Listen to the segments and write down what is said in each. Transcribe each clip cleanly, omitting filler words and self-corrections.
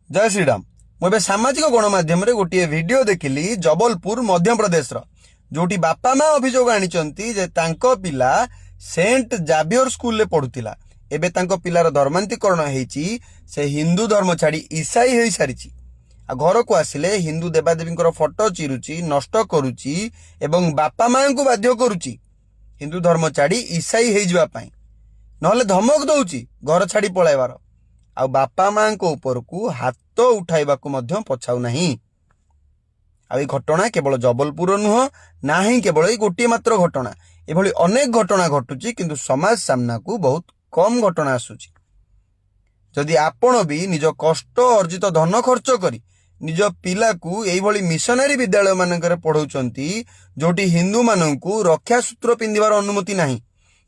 जय श्रीराम। मुझे सामाजिक गणमाध्यम गोटे वीडियो देखिली जबलपुर मध्य प्रदेश जोटी बापा माँ अभियोग आनी पिला सेंट जावियर स्कूल पढ़ुला एबे तांको पिलार धर्मांतरीकरण होईची से हिंदू धर्म छाड़ी ईसाई हो सारी घर को आसिले हिंदू देवादेवी फोटो चिरुची नष्ट करुची एवं बापा माँ को बाध्य करुची हिंदू धर्म छाड़ी ईसाई हो जावाई नहले धमक दौची घर छाड़ी पलाइबार आ बापा माँ उपर को हाथ उठाइबा पछाऊ नहीं। आ घटना केवल जबलपुर नुह ना ही केवल गोटे मात्र घटना एभली अनेक घटना घटुची किंतु समाज सामना को बहुत कम घटना आसुची। जदि आपण भी निज कष्ट अर्जित धन खर्च करी निज पिला को एभली मिशनरी विद्यालय मानकर पढ़ाउचंती जोटी हिंदू माननकु रक्षा सूत्र पिंधिबार अनुमति नहीं,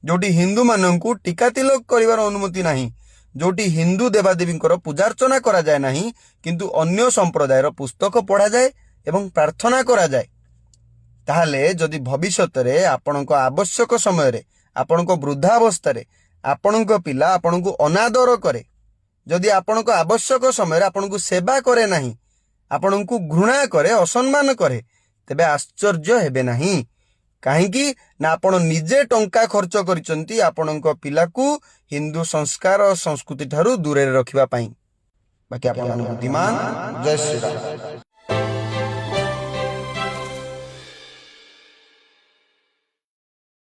जोटी हिंदू माननकु टीका तिलक करिवार अनुमति नहीं, जोटी हिंदू देवादेवी पूजार्चना करा जाए नहीं किंतु अन्य संप्रदायर पुस्तक पढ़ा जाए एवं प्रार्थना करा जाए। ताहले जदि भविष्यत रे आपणको आवश्यक समय रे आपणको वृद्धावस्था रे आपणको पिला आपणको अनादर करे, जदि आपणको आवश्यक समय रे आपणको सेवा करे नहीं, आपणको घृणा करे असम्मान करे तेबे आश्चर्य हेबे नहीं। कहीं ना आपण निजे टंका खर्च करिसंती आपणको पिला को हिंदू संस्कार और संस्कृति ठारू दूरे रखिबा पई। बाकी आपण बुद्धिमान। जय श्री राम।